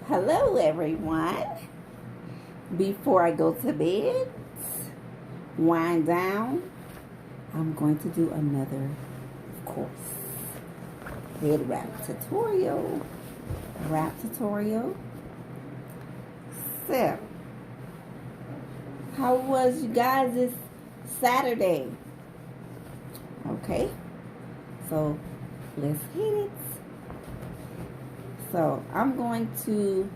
Hello, everyone. Before I go to bed, wind down, I'm going to do another, of course, head wrap tutorial. So, how was you guys this Saturday? Okay, so let's hit it. So I'm going to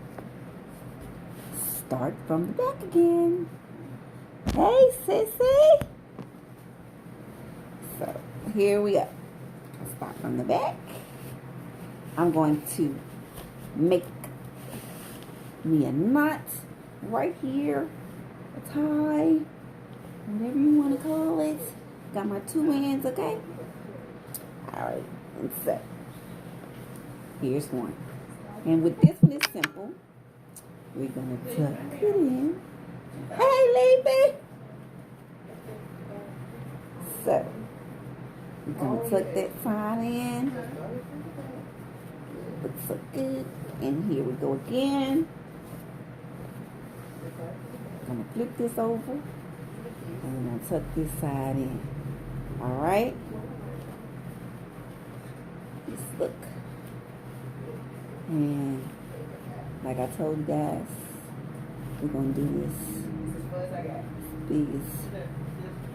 start from the back again. Hey, sissy. So here we go. Start from the back. I'm going to make me a knot right here, a tie, whatever you want to call it. Got my two ends, okay? All right, and so here's one. And with this one, it's simple. We're going to tuck it in. Hey, Leafy! So, we're going to tuck that side in. Looks so good. And here we go again. I'm going to flip this over. And I'm going to tuck this side in. Alright? Just look. And like I told you guys, we're going to do this because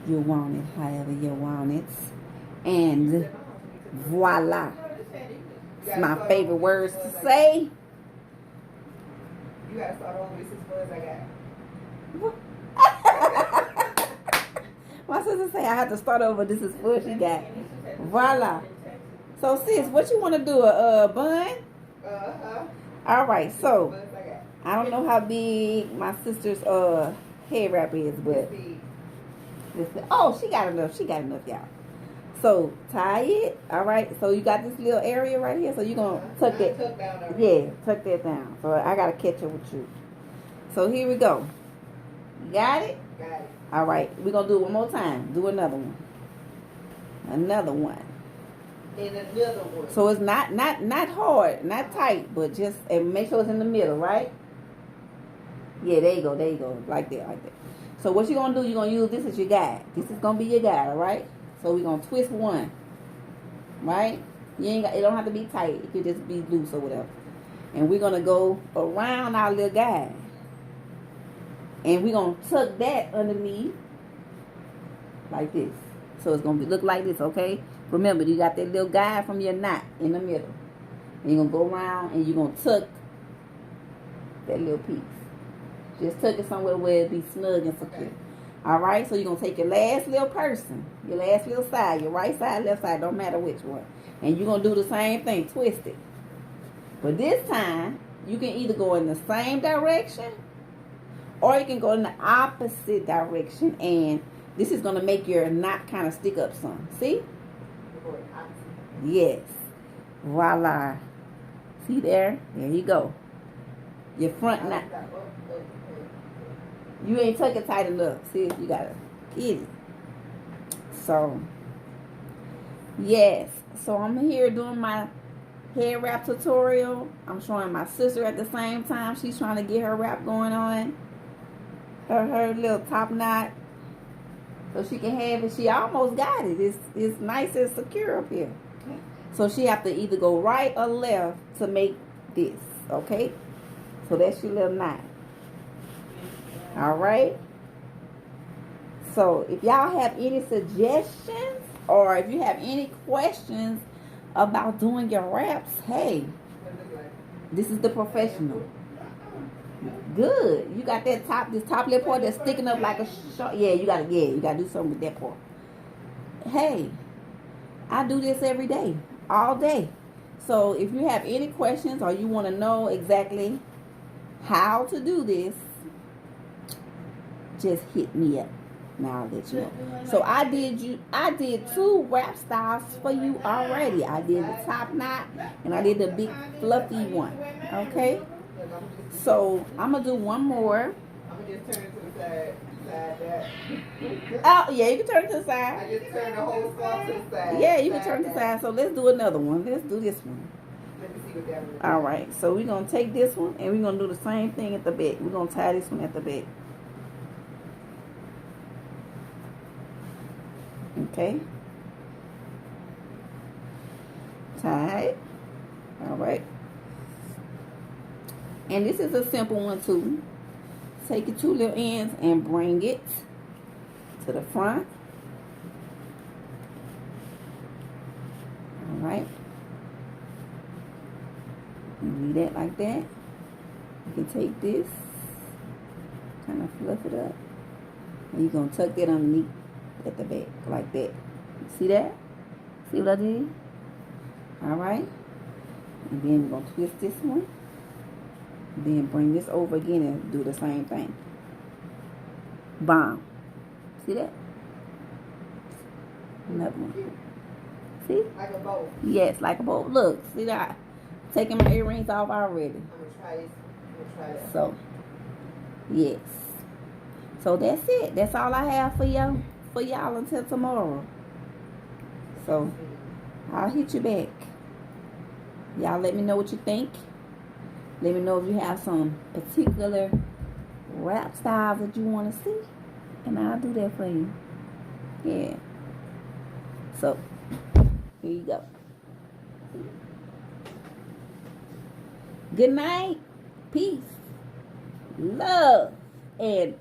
you want it however you want it. And voila. It's my favorite words to say. You gotta start over. This is what I got. My sister say I have to start over. This is what she got. Voila. So sis, what you want to do? A bun? All right. So I don't know how big my sister's head wrap is, but oh, she got enough. She got enough, y'all. So tie it. All right. So you got this little area right here. So you're gonna tuck that. Yeah, tuck that down. So I gotta catch up with you. So here we go. You got it? Got it. All right. We're gonna do it one more time. Do another one. Another one. And another one. So it's not hard, not tight, but just and make sure it's in the middle, right? Yeah, there you go, like that. So what you're gonna do? You're gonna use this as your guide. This is gonna be your guide, all right? So we're gonna twist one, right? It don't have to be tight. It could just be loose or whatever. And we're gonna go around our little guide, and we're gonna tuck that underneath like this. So it's gonna look like this, okay? Remember, you got that little guide from your knot in the middle. And you're going to go around and you're going to tuck that little piece. Just tuck it somewhere where it be snug and secure. All right? So you're going to take your last little person, your last little side, your right side, left side, don't matter which one. And you're going to do the same thing, twist it. But this time, you can either go in the same direction or you can go in the opposite direction. And this is going to make your knot kind of stick up some. See? Yes. Voila. See there? There you go. Your front knot. You ain't tuck it tight enough. See, you gotta get it. So, yes. So I'm here doing my head wrap tutorial. I'm showing my sister at the same time. She's trying to get her wrap going on. Her little top knot. So she can have it. She almost got it. It's nice and secure up here. So she have to either go right or left to make this. Okay? So that's your little knot. Alright? So if y'all have any suggestions or if you have any questions about doing your wraps, hey, this is the professional. Good. You got that this top lip part that's sticking up like a short. Yeah, you gotta do something with that part. Hey, I do this every day, all day. So if you have any questions or you want to know exactly how to do this, just hit me up. Now I'll let you know. So I did two wrap styles for you already. I did the top knot and I did the big fluffy one. Okay? So I'm gonna do one more. I'm gonna just turn it to the side. Oh yeah, you can turn it to the side. I just turned the whole scarf to the side. Yeah, you can turn it to the side. So let's do another one. Let's do this one. Let me see with that one. All right, so we're going to take this one and we're going to do the same thing at the back. We're going to tie this one at the back. Okay. Tie it. All right. And this is a simple one too. Take your two little ends and bring it to the front. All right. And leave that like that. You can take this, kind of fluff it up, and you're going to tuck that underneath at the back, like that. See that? See what I did? All right. And then we're going to twist this one. Then bring this over again and do the same thing. Bomb. See that? Another one. See? Like a bow. Yes, like a bow. Look, see that? Taking my earrings off already. I'm going to try this. I'm going to try that. So, yes. So that's it. That's all I have for y'all until tomorrow. So, I'll hit you back. Y'all let me know what you think. Let me know if you have some particular wrap styles that you want to see. And I'll do that for you. Yeah. So, here you go. Good night. Peace. Love. And